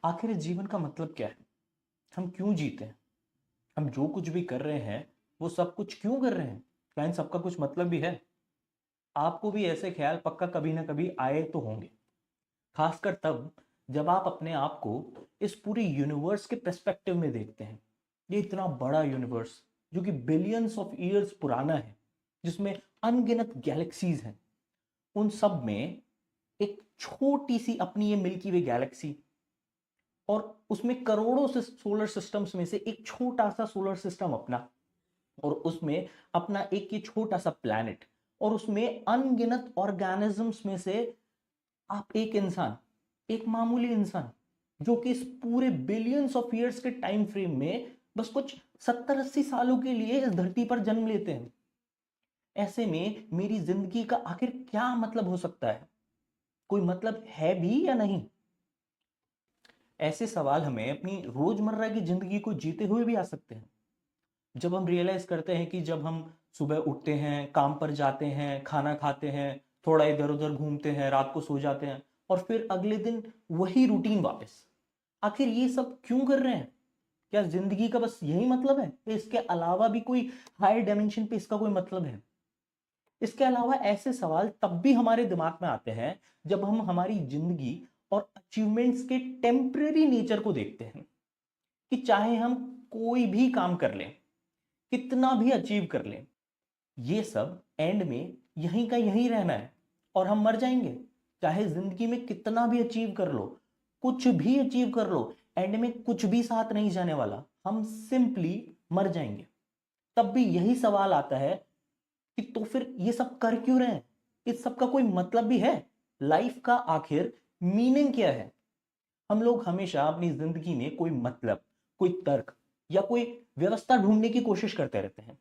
आखिर इस जीवन का मतलब क्या है? हम क्यों जीते हैं? हम जो कुछ भी कर रहे हैं, वो सब कुछ क्यों कर रहे हैं? क्या इन सबका कुछ मतलब भी है? आपको भी ऐसे ख्याल पक्का कभी ना कभी आए तो होंगे। खासकर तब जब आप अपने आप को इस पूरे यूनिवर्स के पर्सपेक्टिव में देखते हैं। ये इतना बड़ा यूनिवर्स जो कि बिलियंस ऑफ ईयर्स पुराना है, जिसमें अनगिनत गैलेक्सीज हैं। उन सब में एक छोटी सी अपनी ये मिल्की वे गैलेक्सी, और उसमें करोड़ों से सोलर सिस्टम्स में से एक छोटा सा सोलर सिस्टम अपना, और उसमें अपना एक ये छोटा सा प्लैनेट, और उसमें अनगिनत ऑर्गेनिजम्स में से आप एक इंसान, एक मामूली इंसान, जो कि इस पूरे बिलियंस ऑफ ईयर्स के टाइम फ्रेम में बस कुछ 70-80 सालों के लिए इस धरती पर जन्म लेते हैं। ऐसे में मेरी जिंदगी का आखिर क्या मतलब हो सकता है? कोई मतलब है भी या नहीं? ऐसे सवाल हमें अपनी रोजमर्रा की जिंदगी को जीते हुए भी आ सकते हैं। जब हम रियलाइज करते हैं कि जब हम सुबह उठते हैं, काम पर जाते हैं, खाना खाते हैं, थोड़ा इधर उधर घूमते हैं, रात को सो जाते हैं, और फिर अगले दिन वही रूटीन वापस। आखिर ये सब क्यों कर रहे हैं? क्या जिंदगी का बस यही मतलब है? या इसके अलावा भी कोई हायर डायमेंशन पे इसका कोई मतलब है? इसके अलावा ऐसे सवाल तब भी हमारे दिमाग में आते हैं जब हम हमारी जिंदगी और अचीवमेंट्स के टेम्पररी नेचर को देखते हैं। कि चाहे हम कोई भी काम कर लें, कितना भी अचीव कर लें, ये सब एंड में यहीं का यहीं रहना है और हम मर जाएंगे। चाहे जिंदगी में कितना भी अचीव कर लो, कुछ भी अचीव कर लो, एंड में कुछ भी साथ नहीं जाने वाला, हम सिंपली मर जाएंगे। तब भी यही सवाल आता है कि तो फिर ये सब कर क्यों रहे हैं? इस सब का कोई मतलब भी है? लाइफ का आखिर मीनिंग क्या है? हम लोग हमेशा अपनी जिंदगी में कोई मतलब, कोई तर्क या कोई व्यवस्था ढूंढने की कोशिश करते रहते हैं।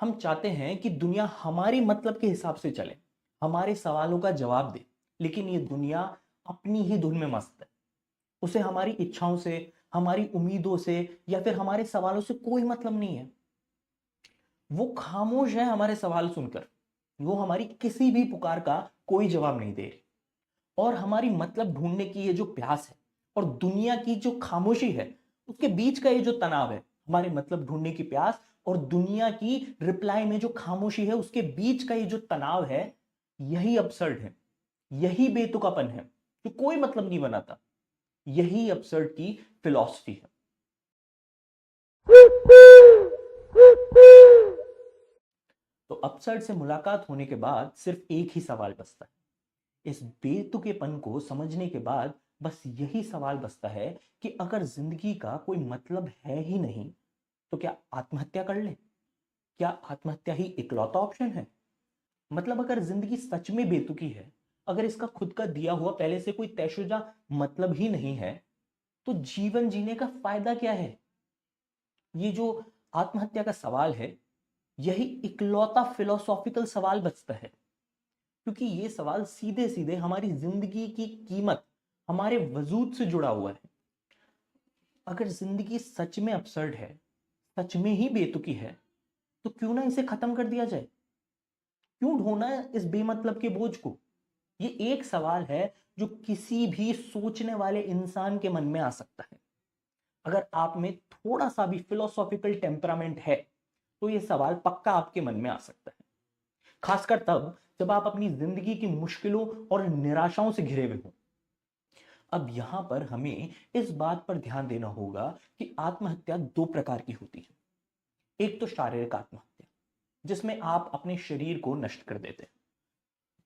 हम चाहते हैं कि दुनिया हमारे मतलब के हिसाब से चले, हमारे सवालों का जवाब दे। लेकिन ये दुनिया अपनी ही धुन में मस्त है। उसे हमारी इच्छाओं से, हमारी उम्मीदों से या फिर हमारे सवालों से कोई मतलब नहीं है। वो खामोश है हमारे सवाल सुनकर। वो हमारी किसी भी पुकार का कोई जवाब नहीं दे रही। और हमारी मतलब ढूंढने की ये जो प्यास है और दुनिया की जो खामोशी है, उसके बीच का ये जो तनाव है, हमारे मतलब ढूंढने की प्यास और दुनिया की रिप्लाई में जो खामोशी है, उसके बीच का ये जो तनाव है, यही अपसर्ड है, यही बेतुकापन है जो कोई मतलब नहीं बनाता। यही अपसर्ड की फिलॉसफी है। तो अपसर्ड से मुलाकात होने के बाद सिर्फ एक ही सवाल बचता है। इस बेतुकेपन को समझने के बाद बस यही सवाल बचता है कि अगर जिंदगी का कोई मतलब है ही नहीं, तो क्या आत्महत्या कर ले? क्या आत्महत्या ही इकलौता ऑप्शन है? मतलब अगर जिंदगी सच में बेतुकी है, अगर इसका खुद का दिया हुआ पहले से कोई तयशुदा मतलब ही नहीं है, तो जीवन जीने का फायदा क्या है? ये जो आत्महत्या का सवाल है, यही इकलौता फिलोसॉफिकल सवाल बचता है। क्योंकि ये सवाल सीधे सीधे हमारी जिंदगी की कीमत, हमारे वजूद से जुड़ा हुआ है। अगर जिंदगी सच में अपसर्ड है, सच में ही बेतुकी है, तो क्यों ना इसे खत्म कर दिया जाए? क्यों ढोना इस बेमतलब के बोझ को? ये एक सवाल है जो किसी भी सोचने वाले इंसान के मन में आ सकता है। अगर आप में थोड़ा सा भी फिलोसॉफिकल टेम्परामेंट है, तो ये सवाल पक्का आपके मन में आ सकता है। खासकर तब जब आप अपनी जिंदगी की मुश्किलों और निराशाओं से घिरे हुए हो। अब यहां पर हमें इस बात पर ध्यान देना होगा कि आत्महत्या दो प्रकार की होती है। एक तो शारीरिक आत्महत्या, जिसमें आप अपने शरीर को नष्ट कर देते हैं।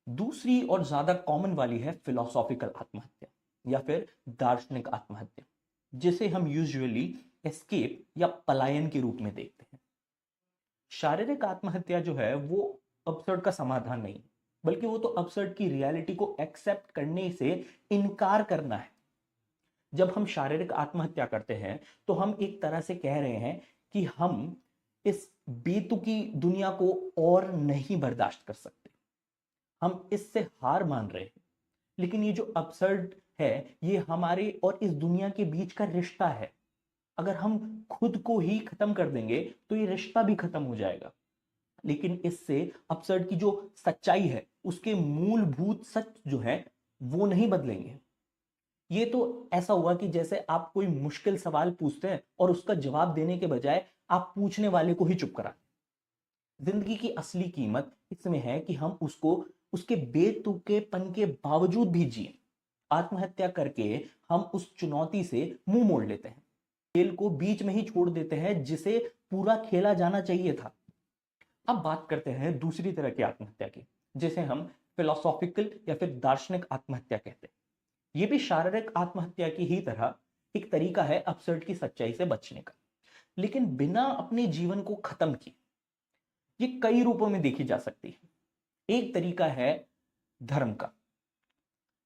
दूसरी और ज्यादा कॉमन वाली है फिलोसॉफिकल आत्महत्या या फिर दार्शनिक आत्महत्या, जिसे हम यूजुअली एस्केप या पलायन के रूप में देखते हैं। शारीरिक आत्महत्या जो है वो अपसर्ड का समाधान नहीं, बल्कि वो तो अपसर्ड की रियलिटी को एक्सेप्ट करने से इनकार करना है। जब हम शारीरिक आत्महत्या करते हैं, तो हम एक तरह से कह रहे हैं कि हम इस बेतुकी दुनिया को और नहीं बर्दाश्त कर सकते, हम इससे हार मान रहे हैं। लेकिन ये जो अपसर्ड है, ये हमारे और इस दुनिया के बीच का रिश्ता है। अगर हम खुद को ही खत्म कर देंगे, तो ये रिश्ता भी खत्म हो जाएगा। लेकिन इससे अपसर्ड की जो सच्चाई है, उसके मूलभूत सच जो है, वो नहीं बदलेंगे। ये तो ऐसा हुआ कि जैसे आप कोई मुश्किल सवाल पूछते हैं और उसका जवाब देने के बजाय आप पूछने वाले को ही चुप करा। जिंदगी की असली कीमत इसमें है कि हम उसको उसके बेतुकेपन के बावजूद भी जिए। आत्महत्या करके हम उस चुनौती से मुंह मोड़ लेते हैं, खेल को बीच में ही छोड़ देते हैं जिसे पूरा खेला जाना चाहिए था। अब बात करते हैं दूसरी तरह की आत्महत्या की, जिसे हम फिलोसॉफिकल या फिर दार्शनिक आत्महत्या कहते हैं। यह भी शारीरिक आत्महत्या की ही तरह एक तरीका है अपसर्ट की सच्चाई से बचने का, लेकिन बिना अपने जीवन को खत्म किए। ये कई रूपों में देखी जा सकती है। एक तरीका है धर्म का,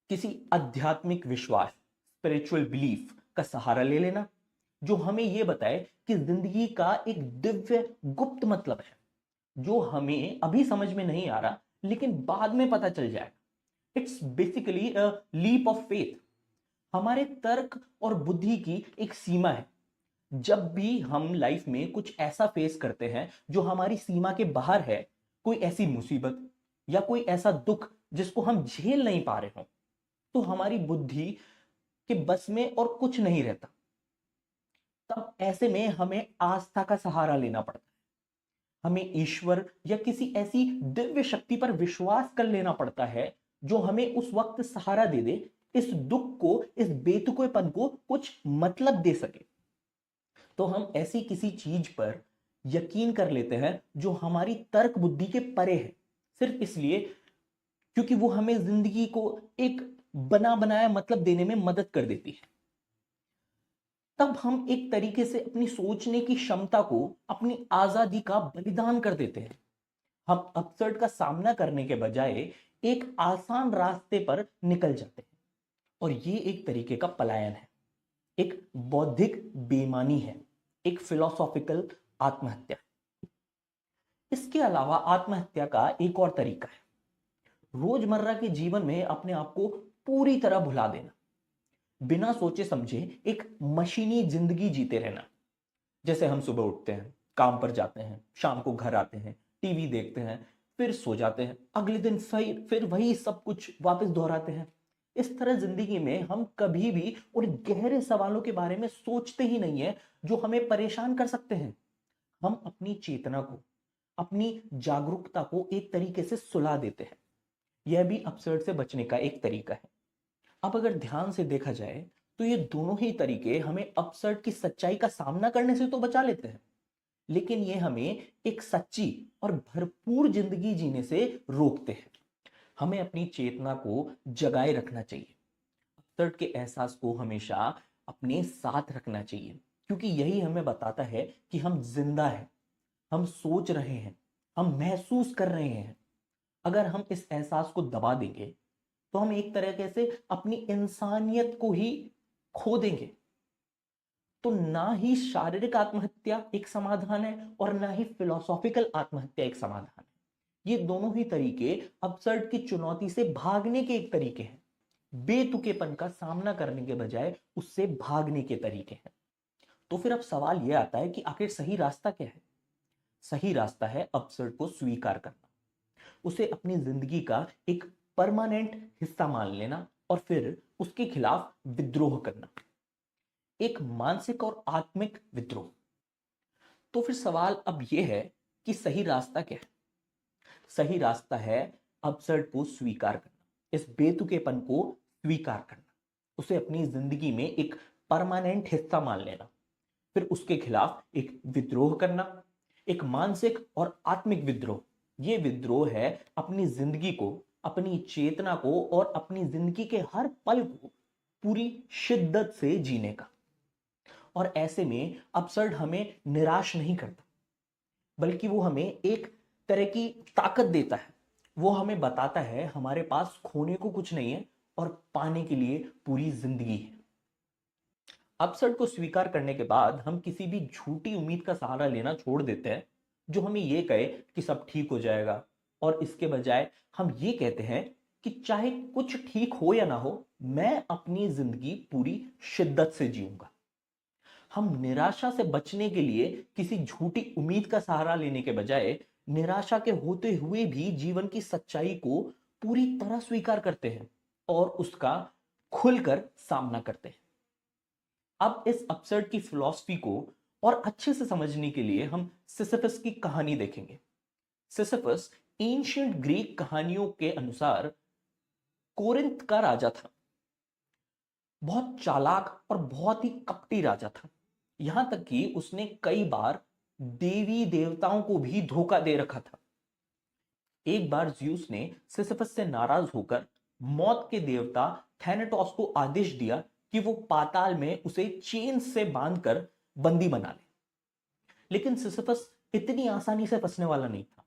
किसी आध्यात्मिक विश्वास, स्पिरिचुअल बिलीफ का सहारा ले लेना, जो हमें यह बताए कि जिंदगी का एक दिव्य गुप्त मतलब है, जो हमें अभी समझ में नहीं आ रहा लेकिन बाद में पता चल जाएगा। It's basically a leap of faith. हमारे तर्क और बुद्धि की एक सीमा है। जब भी हम लाइफ में कुछ ऐसा फेस करते हैं जो हमारी सीमा के बाहर है, कोई ऐसी मुसीबत या कोई ऐसा दुख जिसको हम झेल नहीं पा रहे हो, तो हमारी बुद्धि के बस में और कुछ नहीं रहता। तब ऐसे में हमें आस्था का सहारा लेना पड़ता है। हमें ईश्वर या किसी ऐसी दिव्य शक्ति पर विश्वास कर लेना पड़ता है जो हमें उस वक्त सहारा दे दे, इस दुख को, इस बेतुकेपन को कुछ मतलब दे सके। तो हम ऐसी किसी चीज पर यकीन कर लेते हैं जो हमारी तर्क बुद्धि के परे है, सिर्फ इसलिए क्योंकि वो हमें जिंदगी को एक बना बनाया मतलब देने में मदद कर देती है। तब हम एक तरीके से अपनी सोचने की क्षमता को, अपनी आजादी का बलिदान कर देते हैं। हम अपसर्ट का सामना करने के बजाय एक आसान रास्ते पर निकल जाते हैं, और ये एक तरीके का पलायन है, एक बौद्धिक बेईमानी है, एक फिलोसॉफिकल आत्महत्या। इसके अलावा आत्महत्या का एक और तरीका है रोजमर्रा के जीवन में अपने आप को पूरी तरह भुला देना, बिना सोचे समझे एक मशीनी जिंदगी जीते रहना। जैसे हम सुबह उठते हैं, काम पर जाते हैं, शाम को घर आते हैं, टीवी देखते हैं, फिर सो जाते हैं, अगले दिन फिर वही सब कुछ वापस दोहराते हैं। इस तरह जिंदगी में हम कभी भी उन गहरे सवालों के बारे में सोचते ही नहीं है जो हमें परेशान कर सकते हैं। हम अपनी चेतना को, अपनी जागरूकता को एक तरीके से सुला देते हैं। यह भी अपसर्ट से बचने का एक तरीका है। अब अगर ध्यान से देखा जाए तो ये दोनों ही तरीके हमें अपसर्ट की सच्चाई का सामना करने से तो बचा लेते हैं, लेकिन ये हमें एक सच्ची और भरपूर जिंदगी जीने से रोकते हैं। हमें अपनी चेतना को जगाए रखना चाहिए। अपसर्ट के एहसास को हमेशा अपने साथ रखना चाहिए, क्योंकि यही हमें बताता है कि हम जिंदा हैं, हम सोच रहे हैं, हम महसूस कर रहे हैं। अगर हम इस एहसास को दबा देंगे तो हम एक तरीके से अपनी इंसानियत को ही खो देंगे। तो ना ही शारीरिक आत्महत्या एक समाधान है और ना ही फिलोसॉफिकल आत्महत्या एक समाधान है। ये दोनों ही तरीके अपसर्ट की चुनौती से भागने के एक तरीके हैं, बेतुकेपन का सामना करने के बजाय उससे भागने के तरीके हैं। तो फिर अब सवाल यह आता है कि आखिर सही रास्ता क्या है? सही रास्ता है अपसर्ट को स्वीकार करना, उसे अपनी जिंदगी का एक परमानेंट हिस्सा मान लेना और फिर उसके खिलाफ विद्रोह करना, एक मानसिक और आत्मिक विद्रोह। तो फिर सवाल अब यह है कि सही रास्ता क्या है? सही रास्ता है अपसर्ट को स्वीकार करना, इस बेतुकेपन को स्वीकार करना, उसे अपनी जिंदगी में एक परमानेंट हिस्सा मान लेना, फिर उसके खिलाफ एक विद्रोह करना, एक मानसिक और आत्मिक विद्रोह। यह विद्रोह है अपनी जिंदगी को, अपनी चेतना को और अपनी जिंदगी के हर पल को पूरी शिद्दत से जीने का। और ऐसे में अपसर्ट हमें निराश नहीं करता, बल्कि वो हमें एक तरह की ताकत देता है। वो हमें बताता है हमारे पास खोने को कुछ नहीं है और पाने के लिए पूरी जिंदगी है। अपसर्ट को स्वीकार करने के बाद हम किसी भी झूठी उम्मीद का सहारा लेना छोड़ देते हैं जो हमें यह कहे कि सब ठीक हो जाएगा, और इसके बजाय हम ये कहते हैं कि चाहे कुछ ठीक हो या ना हो, मैं अपनी जिंदगी पूरी शिद्दत से जीऊंगा। हम निराशा से बचने के लिए किसी झूठी उम्मीद का सहारा लेने के बजाय निराशा के होते हुए भी जीवन की सच्चाई को पूरी तरह स्वीकार करते हैं और उसका खुलकर सामना करते हैं। अब इस अपसर्ड की फिलॉसफी को और अच्छे से समझने के लिए हम सिसिफस की कहानी देखेंगे। सिसिफस एंशिएंट ग्रीक कहानियों के अनुसार कोरिंथ का राजा था। बहुत चालाक और बहुत ही कपटी राजा था। यहां तक कि उसने कई बार देवी देवताओं को भी धोखा दे रखा था। एक बार ज्यूस ने सिसिफस से नाराज होकर मौत के देवता थैनेटोस को आदेश दिया कि वो पाताल में उसे चेन से बांधकर बंदी बना ले। लेकिन सिसिफस इतनी आसानी से फंसने वाला नहीं था।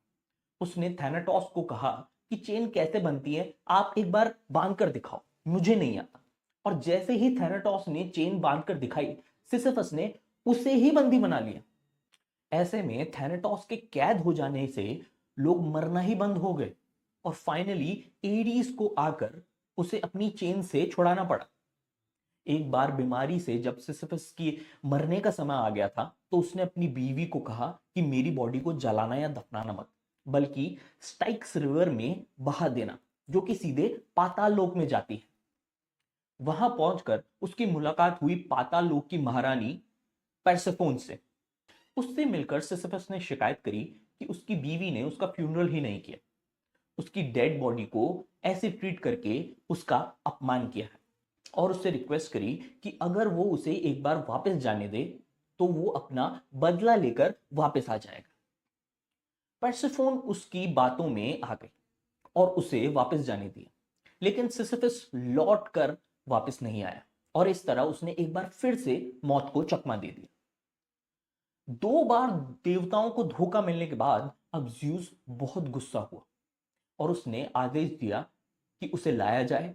उसने थैनेटोस को कहा कि चेन कैसे बनती है, आप एक बार बांध कर दिखाओ, मुझे नहीं आता। और जैसे ही थैनेटोस ने चेन बांध कर दिखाई, सिसिफस ने उसे ही बंदी बना लिया। ऐसे में थैनेटोस के कैद हो जाने से लोग मरना ही बंद हो गए और फाइनली एडीज को आकर उसे अपनी चेन से छुड़ाना पड़ा। एक बार बीमारी से जब सिसिफस की मरने का समय आ गया था, तो उसने अपनी बीवी को कहा कि मेरी बॉडी को जलाना या दफनाना मत, बल्कि स्टाइक्स रिवर में बहा देना, जो कि सीधे पाताल लोक में जाती है। वहां पहुंचकर उसकी मुलाकात हुई पाताल लोक की महारानी परसेफोन से। उससे मिलकर सिसिफस ने शिकायत करी कि उसकी बीवी ने उसका फ्यूनरल ही नहीं किया, उसकी डेड बॉडी को ऐसे ट्रीट करके उसका अपमान किया है, और उससे रिक्वेस्ट करी कि अगर वो उसे एक बार वापस जाने दे तो वो अपना बदला लेकर वापस आ जाएगा। परसेफोन उसकी बातों में आ गई और उसे वापस जाने दिया। लेकिन सिसिफस लौट कर वापस नहीं आया और इस तरह उसने एक बार फिर से मौत को चकमा दे दिया। दो बार देवताओं को धोखा मिलने के बाद अब ज्यूस बहुत गुस्सा हुआ और उसने आदेश दिया कि उसे लाया जाए,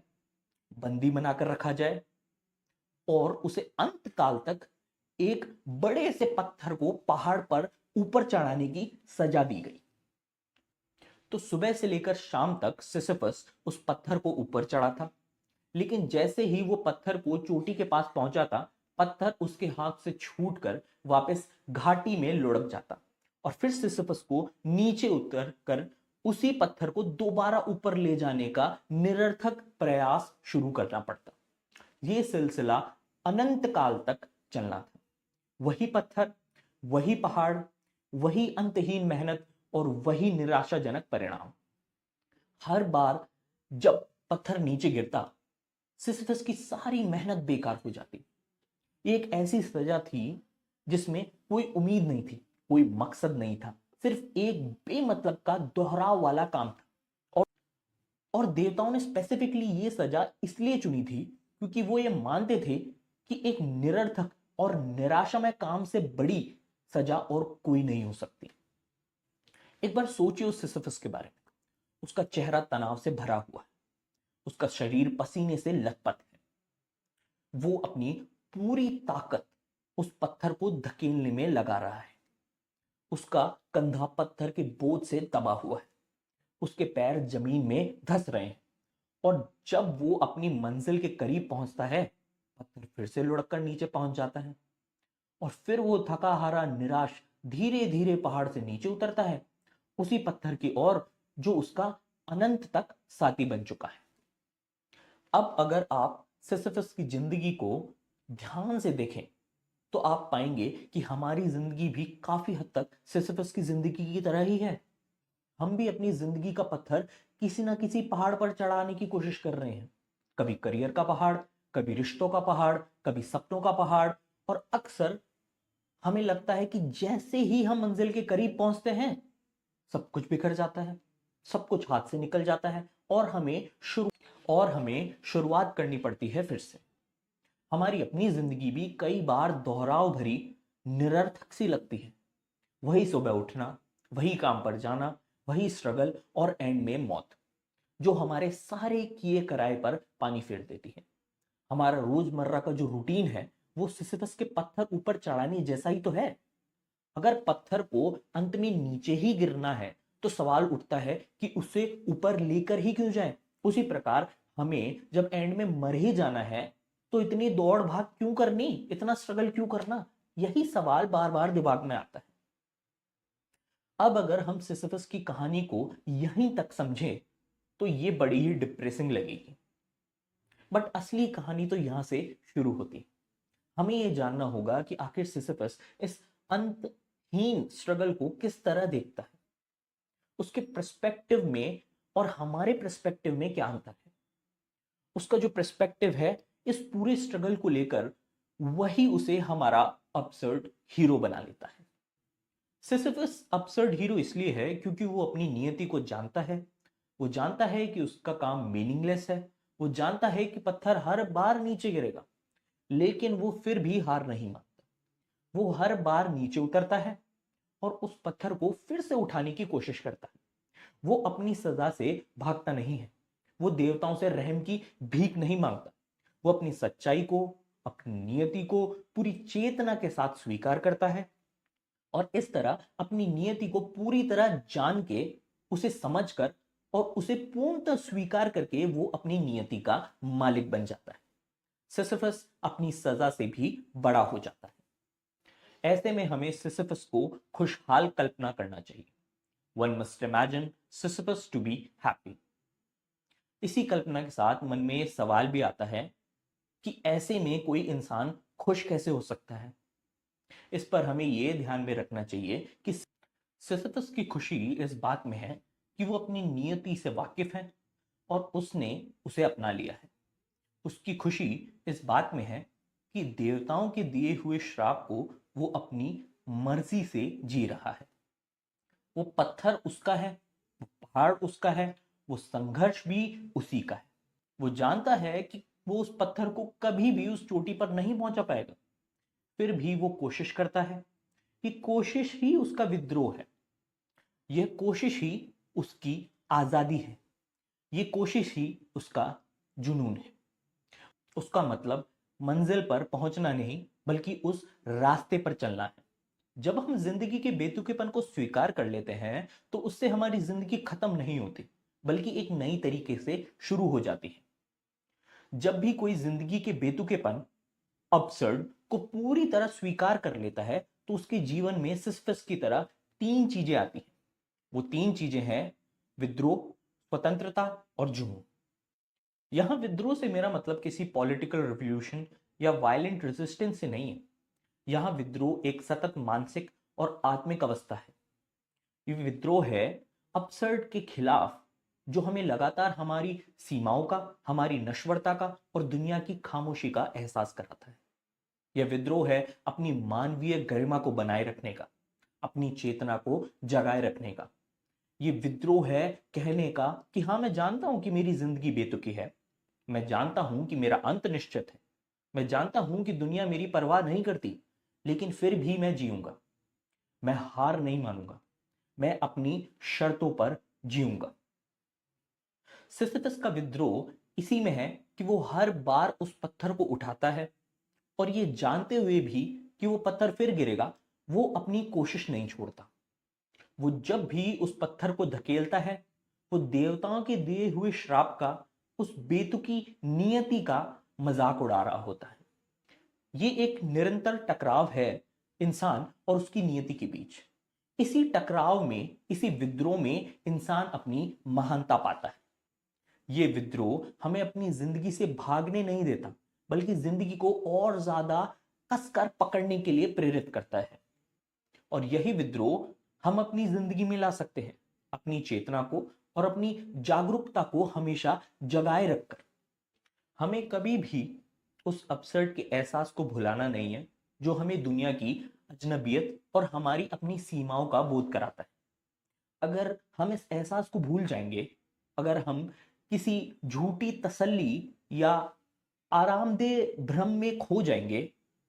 बंदी बनाकर रखा जाए और उसे अंत काल तक एक बड़े से पत्थर को पहाड़ पर ऊपर चढ़ाने की सजा दी गई। तो सुबह से लेकर शाम तक सिसिफस उस पत्थर को ऊपर चढ़ा था। लेकिन जैसे ही वो पत्थर को चोटी के पास पहुंचा था, पत्थर उसके हाथ से छूटकर वापस घाटी में लुढ़क जाता और फिर सिसिफस को नीचे उतर कर उसी पत्थर को दोबारा ऊपर ले जाने का निरर्थक प्रयास शुरू करना पड़ता। यह सिलसिला अनंत काल तक चलना था। वही पत्थर, वही पहाड़, वही अंतहीन मेहनत और वही निराशाजनक परिणाम। हर बार जब पत्थर नीचे गिरता, सिसिफस की सारी मेहनत बेकार हो जाती। एक ऐसी सजा थी जिसमें कोई उम्मीद नहीं थी, कोई मकसद नहीं था, सिर्फ एक बेमतलब का दोहराव वाला काम था। और देवताओं ने स्पेसिफिकली ये सजा इसलिए चुनी थी क्योंकि वो ये मानते थे कि एक निरर्थक और निराशामय काम से बड़ी सजा और कोई नहीं हो सकती। एक बार सोचिए उस सिसिफस के बारे में। उसका चेहरा तनाव से भरा हुआ है, उसका शरीर पसीने से लथपथ है। वो अपनी पूरी ताकत उस पत्थर को धकेलने में लगा रहा है। उसका कंधा पत्थर के बोझ से दबा हुआ है, उसके पैर जमीन में धंस रहे हैं और जब वो अपनी मंजिल के करीब पहुंचता है, पत्थर फिर से लुढ़क कर नीचे पहुंच जाता है और फिर वो थका हारा निराश धीरे धीरे पहाड़ से नीचे उतरता है, उसी पत्थर की ओर जो उसका अनंत तक साथी बन चुका है। अब अगर आप सिसिफस की जिंदगी को ध्यान से देखें तो आप पाएंगे कि हमारी जिंदगी भी काफी हद तक सिसिफस की जिंदगी की तरह ही है। हम भी अपनी जिंदगी का पत्थर किसी ना किसी पहाड़ पर चढ़ाने की कोशिश कर रहे हैं। कभी करियर का पहाड़, कभी रिश्तों का पहाड़, कभी सपनों का पहाड़। और अक्सर हमें लगता है कि जैसे ही हम मंजिल के करीब पहुंचते हैं, सब कुछ बिखर जाता है, सब कुछ हाथ से निकल जाता है और हमें शुरुआत करनी पड़ती है फिर से। हमारी अपनी जिंदगी भी कई बार दोहराव भरी, निरर्थक सी लगती है। वही सुबह उठना, वही काम पर जाना, वही स्ट्रगल और एंड में मौत, जो हमारे सारे किए कराए पर पानी फेर देती है। हमारा रोजमर्रा का जो रूटीन है, वो सिसिफस के पत्थर ऊपर चढ़ाने जैसा ही तो है। अगर पत्थर को अंत में नीचे ही गिरना है, तो सवाल उठता है कि उसे ऊपर लेकर ही क्यों जाए। उसी प्रकार हमें जब एंड में मर ही जाना है, तो इतनी दौड़ भाग क्यों करनी, इतना स्ट्रगल क्यों करना, यही सवाल बार बार दिमाग में आता है। अब अगर हम सिसिफस की कहानी को यहीं तक समझें तो ये बड़ी ही डिप्रेसिंग लगेगी। बट असली कहानी तो यहां से शुरू होती है। हमें यह जानना होगा कि आखिर सिसिफस इस अंतहीन स्ट्रगल को किस तरह देखता है, उसके पर्सपेक्टिव में और हमारे पर्सपेक्टिव में क्या अंतर है। उसका जो पर्सपेक्टिव है इस पूरे स्ट्रगल को लेकर, वही उसे हमारा अब्सर्ड हीरो बना लेता है। सिसिफस अब्सर्ड हीरो इसलिए है क्योंकि वो अपनी नियति को जानता है। वो जानता है कि उसका काम मीनिंगलेस है। वो जानता है कि पत्थर हर बार नीचे गिरेगा, लेकिन वो फिर भी हार नहीं मानता। वो हर बार नीचे उतरता है और उस पत्थर को फिर से उठाने की कोशिश करता है। वो अपनी सजा से भागता नहीं है। वो देवताओं से रहम की भीख नहीं मांगता। वो अपनी सच्चाई को, अपनी नियति को पूरी चेतना के साथ स्वीकार करता है और इस तरह अपनी नियति को पूरी तरह जान के, उसे समझकर और उसे पूर्णतः स्वीकार करके वो अपनी नियति का मालिक बन जाता है। सिसिफस अपनी सजा से भी बड़ा हो जाता है। ऐसे में हमें सिसिफस को खुशहाल कल्पना करना चाहिए। One must imagine Sisyphus to be happy. इसी कल्पना के साथ मन में ये सवाल भी आता है कि ऐसे में कोई इंसान खुश कैसे हो सकता है। इस पर हमें यह ध्यान में रखना चाहिए कि सिसिफस की खुशी इस बात में है कि वो अपनी नियति से वाकिफ है और उसने उसे अपना लिया है। उसकी खुशी इस बात में है कि देवताओं के दिए हुए श्राप को वो अपनी मर्जी से जी रहा है। वो पत्थर उसका है, वो पहाड़ उसका है, वो संघर्ष भी उसी का है। वो जानता है कि वो उस पत्थर को कभी भी उस चोटी पर नहीं पहुंचा पाएगा, फिर भी वो कोशिश करता है। कि कोशिश ही उसका विद्रोह है। यह कोशिश ही उसकी आजादी है। यह कोशिश ही उसका जुनून है। उसका मतलब मंजिल पर पहुंचना नहीं, बल्कि उस रास्ते पर चलना है। जब हम जिंदगी के बेतुकेपन को स्वीकार कर लेते हैं, तो उससे हमारी जिंदगी खत्म नहीं होती, बल्कि एक नई तरीके से शुरू हो जाती है। जब भी कोई जिंदगी के बेतुकेपन, अब्सर्ड को पूरी तरह स्वीकार कर लेता है, तो उसके जीवन में सिसिफस की तरह तीन चीजें आती हैं। वो तीन चीजें हैं विद्रोह, स्वतंत्रता और जुनून। यहां विद्रोह से मेरा मतलब किसी पॉलिटिकल रिवॉल्यूशन या वायलेंट रेजिस्टेंस से नहीं है। यहां विद्रोह एक सतत मानसिक और आत्मिक अवस्था है। ये विद्रोह है अपसर्ड के खिलाफ, जो हमें लगातार हमारी सीमाओं का, हमारी नश्वरता का और दुनिया की खामोशी का एहसास कराता है। यह विद्रोह है अपनी मानवीय गरिमा को बनाए रखने का, अपनी चेतना को जगाए रखने का। यह विद्रोह है कहने का कि हाँ, मैं जानता हूं कि मेरी जिंदगी बेतुकी है। मैं जानता हूं कि मेरा अंत निश्चित है। मैं जानता हूं कि दुनिया मेरी परवाह नहीं करती, लेकिन फिर भी मैं जीऊंगा। मैं हार नहीं मानूंगा। मैं अपनी शर्तों पर जीऊंगा। सिसिफस का विद्रोह इसी में है कि वो हर बार उस पत्थर को उठाता है और ये जानते हुए भी कि वो पत्थर फिर गिरेगा, वो अपनी कोशिश नहीं छोड़ता। वो जब भी उस पत्थर को धकेलता है, वो देवताओं के दिए हुए श्राप का, उस बेतुकी नियति का मजाक उड़ा रहा होता है। ये एक निरंतर टकराव है इंसान और उसकी नियति के बीच। इसी टकराव में, इसी विद्रोह में इंसान अपनी महानता पाता है। ये विद्रोह हमें अपनी जिंदगी से भागने नहीं देता, बल्कि जिंदगी को और ज्यादा कसकर पकड़ने के लिए प्रेरित करता है। और यही विद्रोह हम अपनी जिंदगी में ला सकते हैं, अपनी चेतना को और अपनी जागरूकता को हमेशा जगाए रखकर। हमें कभी भी उस अपसर्ड के एहसास को भुलाना नहीं है, जो हमें दुनिया की अजनबियत और हमारी अपनी सीमाओं का बोध कराता है। अगर हम इस एहसास को भूल जाएंगे, अगर हम किसी झूठी तसल्ली या आरामदेह भ्रम में खो जाएंगे,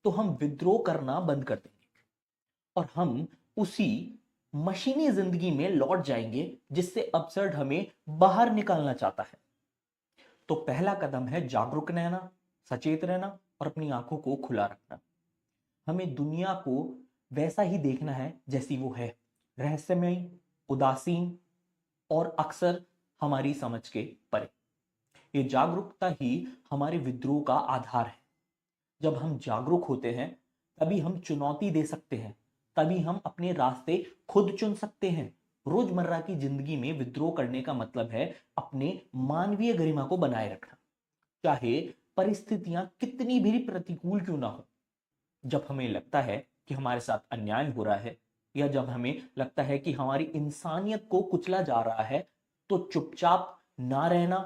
तो हम विद्रोह करना बंद कर देंगे और हम उसी मशीनी जिंदगी में लौट जाएंगे जिससे अपसर्ड हमें बाहर निकालना चाहता है। तो पहला कदम है जागरूक रहना, सचेत रहना और अपनी आंखों को खुला रखना। हमें दुनिया को वैसा ही देखना है जैसी वो है, रहस्यमयी, उदासीन और अक्सर हमारी समझ के परे। ये जागरूकता ही हमारे विद्रोह का आधार है। जब हम जागरूक होते हैं, तभी हम चुनौती दे सकते हैं, तभी हम अपने रास्ते खुद चुन सकते हैं। रोजमर्रा की जिंदगी में विद्रोह करने का मतलब है अपने मानवीय गरिमा को बनाए रखना। चाहे परिस्थितियां कितनी भी प्रतिकूल क्यों ना हो। जब हमें लगता है कि हमारे साथ अन्याय हो रहा है, या जब हमें लगता है कि हमारी इंसानियत को कुचला जा रहा है, तो चुपचाप ना रहना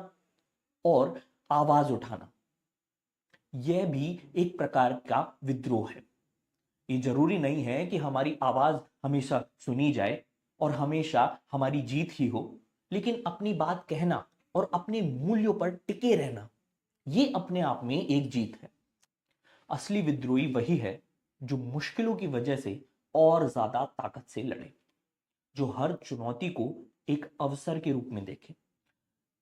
और आवाज उठाना, यह भी एक प्रकार का विद्रोह है। ये जरूरी नहीं है कि हमारी आवाज हमेशा सुनी जाए और हमेशा हमारी जीत ही हो, लेकिन अपनी बात कहना और अपने मूल्यों पर टिके रहना, ये अपने आप में एक जीत है। असली विद्रोही वही है जो मुश्किलों की वजह से और ज्यादा ताकत से लड़े, जो हर चुनौती को एक अवसर के रूप में देखे।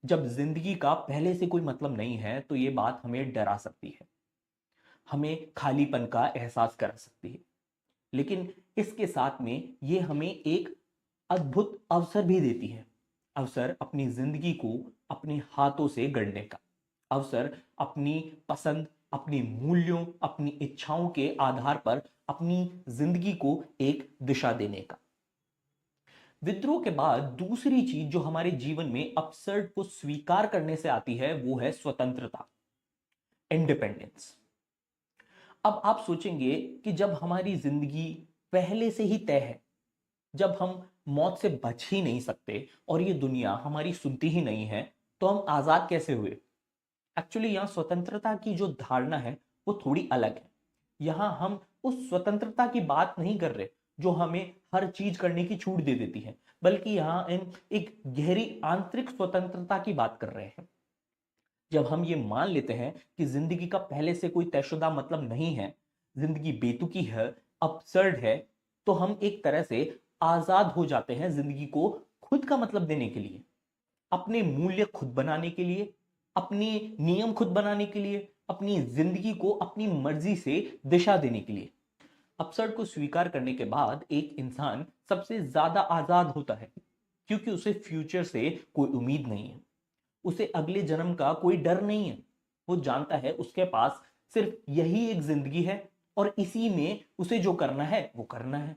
जब जिंदगी का पहले से कोई मतलब नहीं है, तो ये बात हमें डरा सकती है, हमें खालीपन का एहसास करा सकती है, लेकिन इसके साथ में ये हमें एक अद्भुत अवसर भी देती है। अवसर अपनी जिंदगी को अपने हाथों से गढ़ने का, अवसर अपनी पसंद, अपनी मूल्यों, अपनी इच्छाओं के आधार पर अपनी जिंदगी को एक दिशा देने का। विद्रोह के बाद दूसरी चीज जो हमारे जीवन में अपसर्ड को स्वीकार करने से आती है, वो है स्वतंत्रता, इंडिपेंडेंस। अब आप सोचेंगे कि जब हमारी जिंदगी पहले से ही तय है, जब हम मौत से बच ही नहीं सकते और ये दुनिया हमारी सुनती ही नहीं है, तो हम आजाद कैसे हुए? एक्चुअली यहां स्वतंत्रता की जो धारणा है वो थोड़ी अलग है। यहां हम उस स्वतंत्रता की बात नहीं कर रहे जो हमें हर चीज करने की छूट दे देती है, बल्कि यहां इन एक गहरी आंतरिक स्वतंत्रता की बात कर रहे हैं। जब हम ये मान लेते हैं कि जिंदगी का पहले से कोई तयशुदा मतलब नहीं है, जिंदगी बेतुकी है, अपसर्ड है, तो हम एक तरह से आजाद हो जाते हैं जिंदगी को खुद का मतलब देने के लिए, अपने मूल्य खुद बनाने के लिए, अपने नियम खुद बनाने के लिए, अपनी जिंदगी को अपनी मर्जी से दिशा देने के लिए। अपसर्ड को स्वीकार करने के बाद एक इंसान सबसे ज्यादा आजाद होता है, क्योंकि उसे फ्यूचर से कोई उम्मीद नहीं है, उसे अगले जन्म का कोई डर नहीं है। वो जानता है उसके पास सिर्फ यही एक जिंदगी है और इसी में उसे जो करना है वो करना है।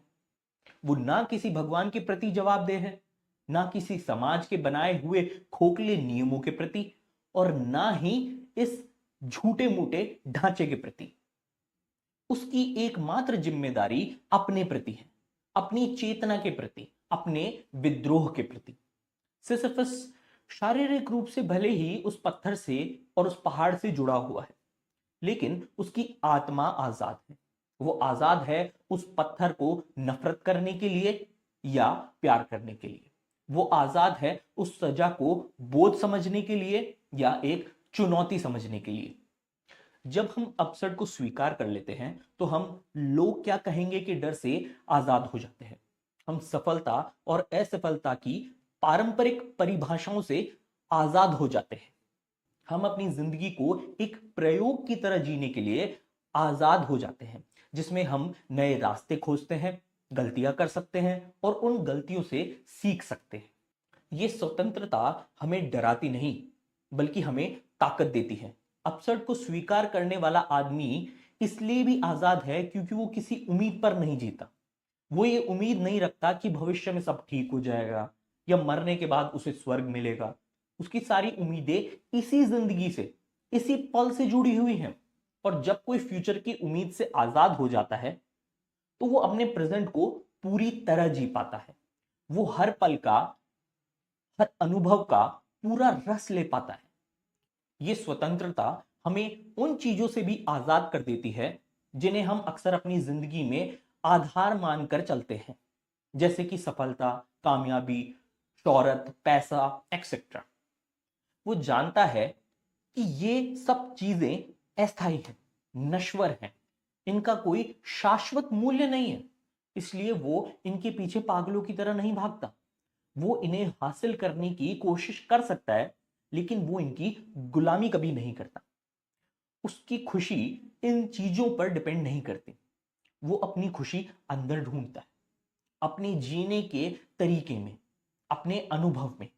वो ना किसी भगवान के प्रति जवाबदेह है, ना किसी समाज के बनाए हुए खोखले नियमों के प्रति, और ना ही इस झूठे मूठे ढांचे के प्रति। उसकी एकमात्र जिम्मेदारी अपने प्रति है, अपनी चेतना के प्रति, अपने विद्रोह के प्रति। सिसिफस शारीरिक रूप से भले ही उस पत्थर से और उस पहाड़ से जुड़ा हुआ है, लेकिन उसकी आत्मा आजाद है। वो आजाद है उस पत्थर को नफरत करने के लिए या प्यार करने के लिए। वो आजाद है उस सजा को बोझ समझने के लिए या एक चुनौती समझने के लिए। जब हम अपसर्ड को स्वीकार कर लेते हैं, तो हम लोग क्या कहेंगे कि डर से आजाद हो जाते हैं। हम सफलता और असफलता की पारंपरिक परिभाषाओं से आजाद हो जाते हैं। हम अपनी जिंदगी को एक प्रयोग की तरह जीने के लिए आजाद हो जाते हैं, जिसमें हम नए रास्ते खोजते हैं, गलतियां कर सकते हैं और उन गलतियों से सीख सकते हैं। ये स्वतंत्रता हमें डराती नहीं, बल्कि हमें ताकत देती है। अपसर्ड को स्वीकार करने वाला आदमी इसलिए भी आजाद है क्योंकि वो किसी उम्मीद पर नहीं जीता। वो ये उम्मीद नहीं रखता कि भविष्य में सब ठीक हो जाएगा या मरने के बाद उसे स्वर्ग मिलेगा। उसकी सारी उम्मीदें इसी जिंदगी से, इसी पल से जुड़ी हुई हैं। और जब कोई फ्यूचर की उम्मीद से आजाद हो जाता है, तो वो अपने प्रेजेंट को पूरी तरह जी पाता है। वो हर पल का, हर अनुभव का पूरा रस ले पाता है। ये स्वतंत्रता हमें उन चीजों से भी आजाद कर देती है जिन्हें हम अक्सर अपनी जिंदगी में आधार मानकर चलते हैं, जैसे कि सफलता, कामयाबी, शोहरत, पैसा, एक्सेट्रा। वो जानता है कि ये सब चीजें अस्थायी हैं, नश्वर हैं, इनका कोई शाश्वत मूल्य नहीं है। इसलिए वो इनके पीछे पागलों की तरह नहीं भागता। वो इन्हें हासिल करने की कोशिश कर सकता है, लेकिन वो इनकी गुलामी कभी नहीं करता। उसकी खुशी इन चीजों पर डिपेंड नहीं करती। वो अपनी खुशी अंदर ढूंढता है, अपने जीने के तरीके में, अपने अनुभव में।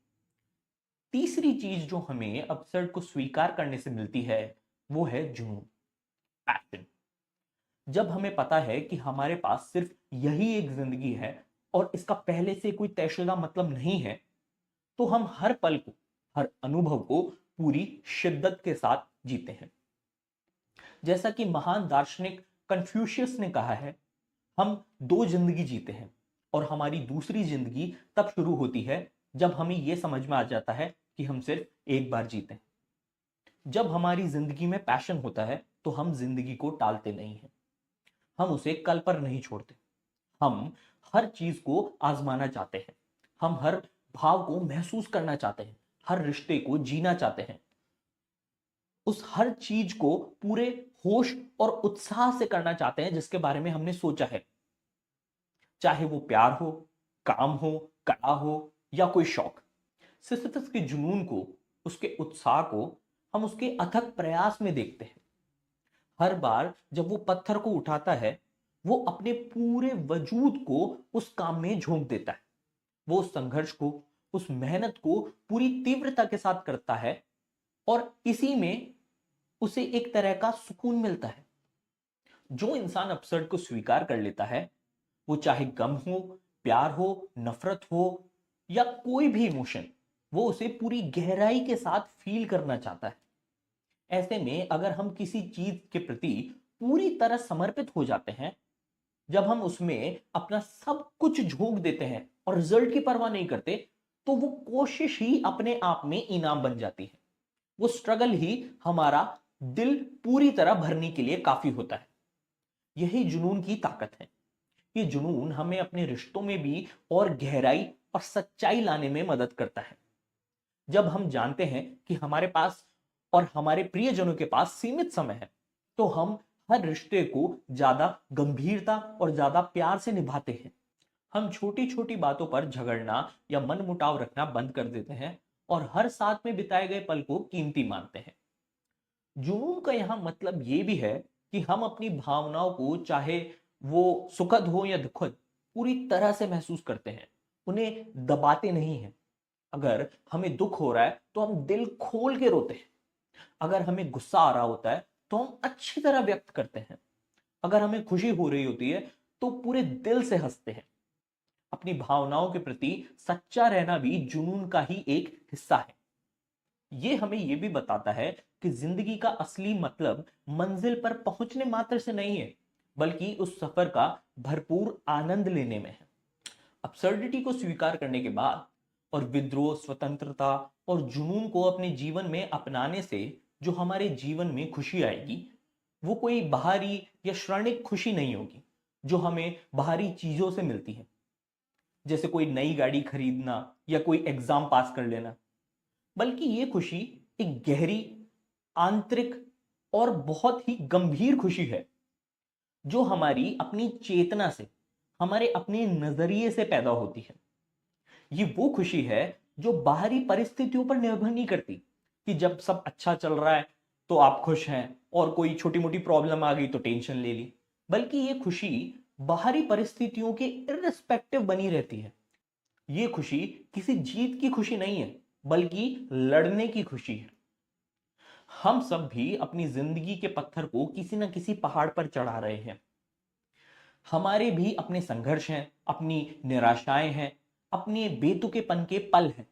तीसरी चीज जो हमें अपसर्ड को स्वीकार करने से मिलती है, वो है जुनून, पैशन। जब हमें पता है कि हमारे पास सिर्फ यही एक जिंदगी है और इसका पहले से कोई तयशुदा मतलब नहीं है, तो हम हर पल को, हर अनुभव को पूरी शिद्दत के साथ जीते हैं। जैसा कि महान दार्शनिक कन्फ्यूशियस ने कहा है, हम दो जिंदगी जीते हैं और हमारी दूसरी जिंदगी तब शुरू होती है जब हमें यह समझ में आ जाता है कि हम सिर्फ एक बार जीते हैं। जब हमारी जिंदगी में पैशन होता है तो हम जिंदगी को टालते नहीं हैं, हम उसे कल पर नहीं छोड़ते। हम हर चीज को आजमाना चाहते हैं, हम हर भाव को महसूस करना चाहते हैं, हर रिश्ते को जीना चाहते हैं, उस हर चीज को पूरे होश और उत्साह से करना चाहते हैं जिसके बारे में हमने सोचा है। चाहे वो प्यार हो, काम हो, कला हो या कोई शौक। सिसिफस के जुनून को, उसके उत्साह को हम उसके अथक प्रयास में देखते हैं। हर बार जब वो पत्थर को उठाता है, वो अपने पूरे वजूद को उस काम में झोंक देता है। वो उस संघर्ष को, उस मेहनत को पूरी तीव्रता के साथ करता है और इसी में उसे एक तरह का सुकून मिलता है। जो इंसान अपसर्ड को स्वीकार कर लेता है, वो चाहे गम हो, प्यार हो, नफरत हो या कोई भी इमोशन, वो उसे पूरी गहराई के साथ फील करना चाहता है। ऐसे में अगर हम किसी चीज के प्रति पूरी तरह समर्पित हो जाते हैं, जब हम उसमें अपना सब कुछ झोंक देते हैं और रिजल्ट की परवाह नहीं करते, तो वो कोशिश ही अपने आप में इनाम बन जाती है। वो स्ट्रगल ही हमारा दिल पूरी तरह भरने के लिए काफी होता है। यही जुनून की ताकत है। ये जुनून हमें अपने रिश्तों में भी और गहराई और सच्चाई लाने में मदद करता है। जब हम जानते हैं कि हमारे पास और हमारे प्रियजनों के पास सीमित समय है, तो हम हर रिश्ते को ज्यादा गंभीरता और ज्यादा प्यार से निभाते हैं। हम छोटी छोटी बातों पर झगड़ना या मनमुटाव रखना बंद कर देते हैं और हर साथ में बिताए गए पल को कीमती मानते हैं। जुनून का यहां मतलब यह भी है कि हम अपनी भावनाओं को, चाहे वो सुखद हो या दुखद, पूरी तरह से महसूस करते हैं, उन्हें दबाते नहीं हैं। अगर हमें दुख हो रहा है तो हम दिल खोल के रोते हैं। अगर हमें गुस्सा आ रहा होता है तो हम अच्छी तरह व्यक्त करते हैं। अगर हमें खुशी हो रही होती है तो पूरे दिल से हंसते हैं। अपनी भावनाओं के प्रति सच्चा रहना भी जुनून का ही एक हिस्सा है। ये हमें यह भी बताता है कि जिंदगी का असली मतलब मंजिल पर पहुंचने मात्र से नहीं है, बल्कि उस सफर का भरपूर आनंद लेने में है। अब्सर्डिटी को स्वीकार करने के बाद और विद्रोह, स्वतंत्रता और जुनून को अपने जीवन में अपनाने से जो हमारे जीवन में खुशी आएगी, वो कोई बाहरी या क्षणिक खुशी नहीं होगी जो हमें बाहरी चीजों से मिलती है, जैसे कोई नई गाड़ी खरीदना या कोई एग्जाम पास कर लेना। बल्कि ये खुशी एक गहरी, आंतरिक और बहुत ही गंभीर खुशी है जो हमारी अपनी चेतना से, हमारे अपने नजरिए से पैदा होती है। ये वो खुशी है जो बाहरी परिस्थितियों पर निर्भर नहीं करती कि जब सब अच्छा चल रहा है तो आप खुश हैं और कोई छोटी मोटी प्रॉब्लम आ गई तो टेंशन ले ली। बल्कि ये खुशी बाहरी परिस्थितियों के इर्रिस्पेक्टिव बनी रहती है। ये खुशी किसी जीत की खुशी नहीं है, बल्कि लड़ने की खुशी है। हम सब भी अपनी जिंदगी के पत्थर को किसी न किसी पहाड़ पर चढ़ा रहे हैं। हमारे भी अपने संघर्ष हैं, अपनी निराशाएं हैं, अपने बेतुकेपन के पल हैं।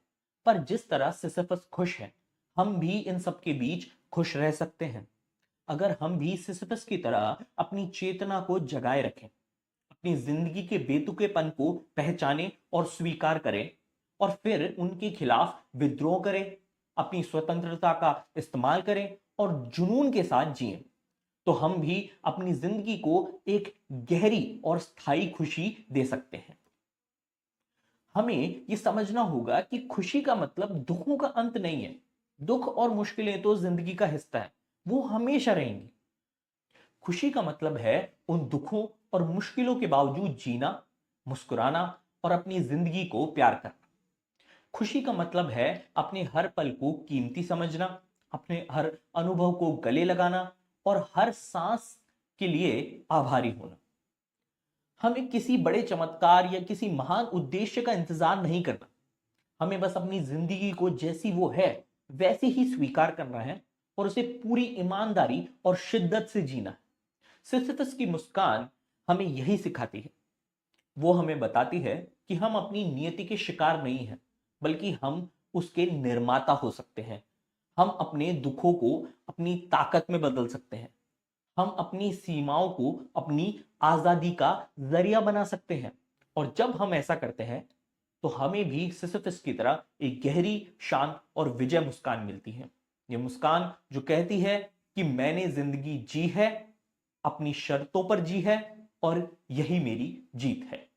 पर जिस तरह सिसिफस खुश है, हम भी इन सब के बीच खुश रह सकते हैं। अगर हम भी सिसिफस की तरह अपनी चेतना को जगाए रखें, अपनी जिंदगी के बेतुकेपन को पहचानें और स्वीकार करें, और फिर उनके खिलाफ विद्रोह करें, अपनी स्वतंत्रता का इस्तेमाल करें और जुनून के साथ जिएं, तो हम भी अपनी जिंदगी को एक गहरी और स्थायी खुशी दे सकते हैं। हमें यह समझना होगा कि खुशी का मतलब दुखों का अंत नहीं है। दुख और मुश्किलें तो जिंदगी का हिस्सा है, वो हमेशा रहेंगी। खुशी का मतलब है उन दुखों और मुश्किलों के बावजूद जीना, मुस्कुराना और अपनी जिंदगी को प्यार करना। खुशी का मतलब है अपने हर पल को कीमती समझना, अपने हर अनुभव को गले लगाना और हर सांस के लिए आभारी होना। हमें किसी बड़े चमत्कार या किसी महान उद्देश्य का इंतजार नहीं करना। हमें बस अपनी जिंदगी को जैसी वो है वैसे ही स्वीकार करना है और उसे पूरी ईमानदारी और शिद्दत से जीना है। सिसिफस की मुस्कान हमें यही सिखाती है। वो हमें बताती है कि हम अपनी नियति के शिकार नहीं हैं, बल्कि हम उसके निर्माता हो सकते हैं। हम अपने दुखों को अपनी ताकत में बदल सकते हैं। हम अपनी सीमाओं को अपनी आजादी का जरिया बना सकते हैं। और जब हम ऐसा करते हैं तो हमें भी सिसिफस की तरह एक गहरी, शांत और विजय मुस्कान मिलती है। ये मुस्कान जो कहती है कि मैंने जिंदगी जी है, अपनी शर्तों पर जी है, और यही मेरी जीत है।